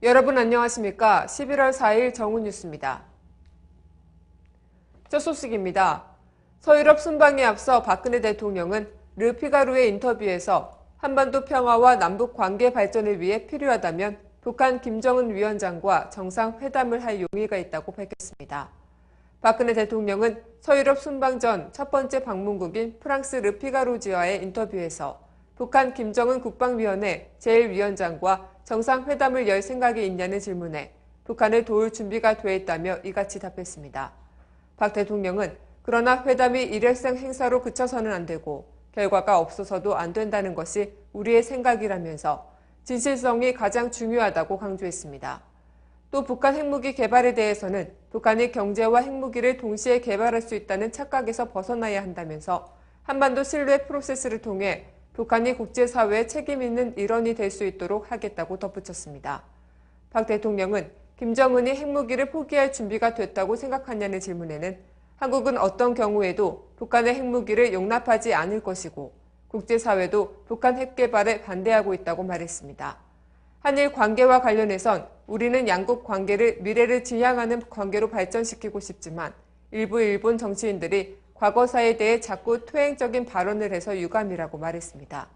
여러분 안녕하십니까? 11월 4일 정우뉴스입니다. 첫 소식입니다. 서유럽 순방에 앞서 박근혜 대통령은 르피가로의 인터뷰에서 한반도 평화와 남북 관계 발전을 위해 필요하다면 북한 김정은 위원장과 정상회담을 할 용의가 있다고 밝혔습니다. 박근혜 대통령은 서유럽 순방 전 첫 번째 방문국인 프랑스 르피가로지와의 인터뷰에서 북한 김정은 국방위원회 제1위원장과 정상회담을 열 생각이 있냐는 질문에 북한을 도울 준비가 돼 있다며 이같이 답했습니다. 박 대통령은 그러나 회담이 일회성 행사로 그쳐서는 안 되고 결과가 없어서도 안 된다는 것이 우리의 생각이라면서 진실성이 가장 중요하다고 강조했습니다. 또 북한 핵무기 개발에 대해서는 북한이 경제와 핵무기를 동시에 개발할 수 있다는 착각에서 벗어나야 한다면서 한반도 신뢰 프로세스를 통해 북한이 국제사회에 책임 있는 일원이 될 수 있도록 하겠다고 덧붙였습니다. 박 대통령은 김정은이 핵무기를 포기할 준비가 됐다고 생각하냐는 질문에는 한국은 어떤 경우에도 북한의 핵무기를 용납하지 않을 것이고 국제사회도 북한 핵 개발에 반대하고 있다고 말했습니다. 한일 관계와 관련해선 우리는 양국 관계를 미래를 지향하는 관계로 발전시키고 싶지만 일부 일본 정치인들이 과거사에 대해 자꾸 퇴행적인 발언을 해서 유감이라고 말했습니다.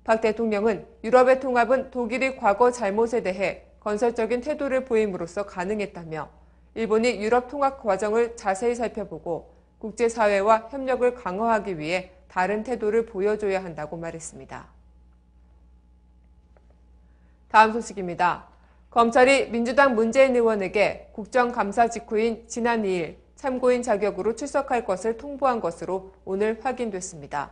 박 대통령은 유럽의 통합은 독일이 과거 잘못에 대해 건설적인 태도를 보임으로써 가능했다며 일본이 유럽 통합 과정을 자세히 살펴보고 국제사회와 협력을 강화하기 위해 다른 태도를 보여줘야 한다고 말했습니다. 다음 소식입니다. 검찰이 민주당 문재인 의원에게 국정감사 직후인 지난 2일 참고인 자격으로 출석할 것을 통보한 것으로 오늘 확인됐습니다.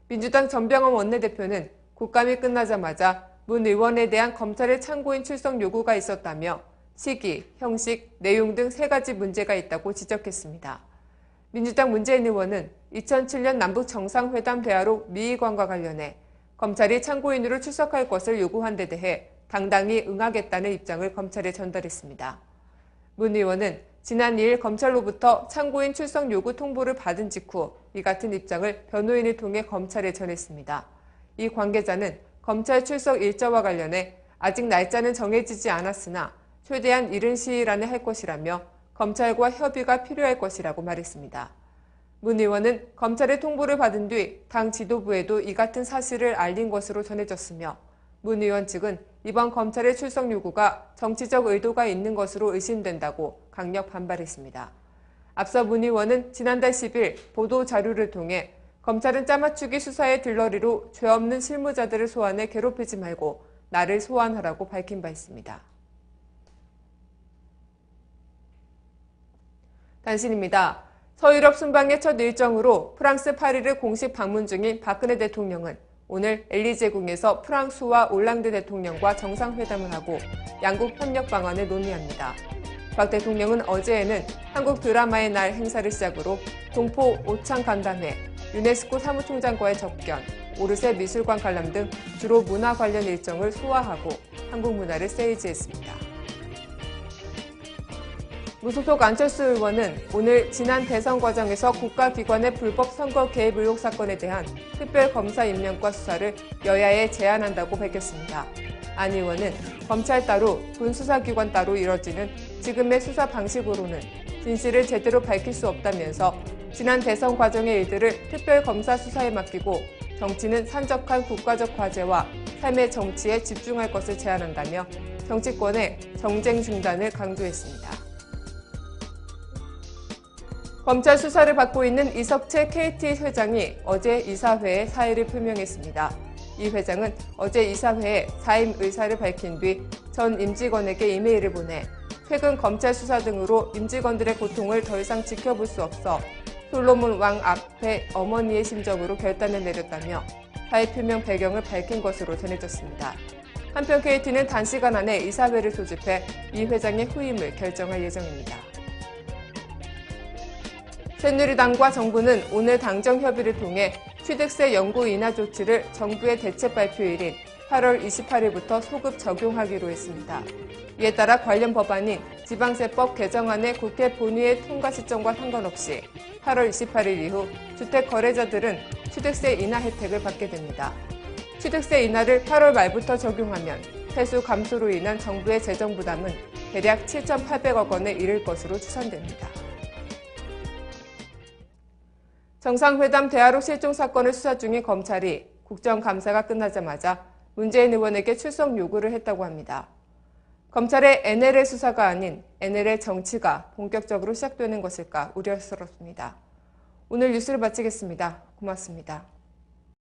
민주당 전병헌 원내대표는 국감이 끝나자마자 문 의원에 대한 검찰의 참고인 출석 요구가 있었다며 시기, 형식, 내용 등 3가지 문제가 있다고 지적했습니다. 민주당 문재인 의원은 2007년 남북정상회담 대화록 미의관과 관련해 검찰이 참고인으로 출석할 것을 요구한 데 대해 당당히 응하겠다는 입장을 검찰에 전달했습니다. 문 의원은 지난 2일 검찰로부터 참고인 출석 요구 통보를 받은 직후 이 같은 입장을 변호인을 통해 검찰에 전했습니다. 이 관계자는 검찰 출석 일자와 관련해 아직 날짜는 정해지지 않았으나 최대한 이른 시일 안에 할 것이라며 검찰과 협의가 필요할 것이라고 말했습니다. 문 의원은 검찰의 통보를 받은 뒤 당 지도부에도 이 같은 사실을 알린 것으로 전해졌으며 문 의원 측은 이번 검찰의 출석 요구가 정치적 의도가 있는 것으로 의심된다고 강력 반발했습니다. 앞서 문 의원은 지난달 10일 보도 자료를 통해 검찰은 짜맞추기 수사의 들러리로 죄 없는 실무자들을 소환해 괴롭히지 말고 나를 소환하라고 밝힌 바 있습니다. 단신입니다. 서유럽 순방의 첫 일정으로 프랑스 파리를 공식 방문 중인 박근혜 대통령은 오늘 엘리제궁에서 프랑스와 올랑드 대통령과 정상회담을 하고 양국 협력 방안을 논의합니다. 박 대통령은 어제에는 한국 드라마의 날 행사를 시작으로 동포 오창 간담회, 유네스코 사무총장과의 접견, 오르세 미술관 관람 등 주로 문화 관련 일정을 소화하고 한국 문화를 세이지했습니다. 무소속 안철수 의원은 오늘 지난 대선 과정에서 국가기관의 불법 선거 개입 의혹 사건에 대한 특별검사 임명과 수사를 여야에 제안한다고 밝혔습니다. 안 의원은 검찰 따로, 군수사기관 따로 이뤄지는 지금의 수사 방식으로는 진실을 제대로 밝힐 수 없다면서 지난 대선 과정의 일들을 특별검사 수사에 맡기고 정치는 산적한 국가적 과제와 삶의 정치에 집중할 것을 제안한다며 정치권의 정쟁 중단을 강조했습니다. 검찰 수사를 받고 있는 이석채 KT 회장이 어제 이사회에 사의를 표명했습니다. 이 회장은 어제 이사회에 사임 의사를 밝힌 뒤 전 임직원에게 이메일을 보내 최근 검찰 수사 등으로 임직원들의 고통을 더 이상 지켜볼 수 없어 솔로몬 왕 앞에 어머니의 심정으로 결단을 내렸다며 사의 표명 배경을 밝힌 것으로 전해졌습니다. 한편 KT는 단시간 안에 이사회를 소집해 이 회장의 후임을 결정할 예정입니다. 새누리당과 정부는 오늘 당정 협의를 통해 취득세 연구 인하 조치를 정부의 대책 발표일인 8월 28일부터 소급 적용하기로 했습니다. 이에 따라 관련 법안인 지방세법 개정안의 국회 본회의 통과 시점과 상관없이 8월 28일 이후 주택 거래자들은 취득세 인하 혜택을 받게 됩니다. 취득세 인하를 8월 말부터 적용하면 세수 감소로 인한 정부의 재정 부담은 대략 7,800억 원에 이를 것으로 추산됩니다. 정상회담 대화로 실종 사건을 수사 중인 검찰이 국정감사가 끝나자마자 문재인 의원에게 출석 요구를 했다고 합니다. 검찰의 NLL 수사가 아닌 NLL 정치가 본격적으로 시작되는 것일까 우려스럽습니다. 오늘 뉴스를 마치겠습니다. 고맙습니다.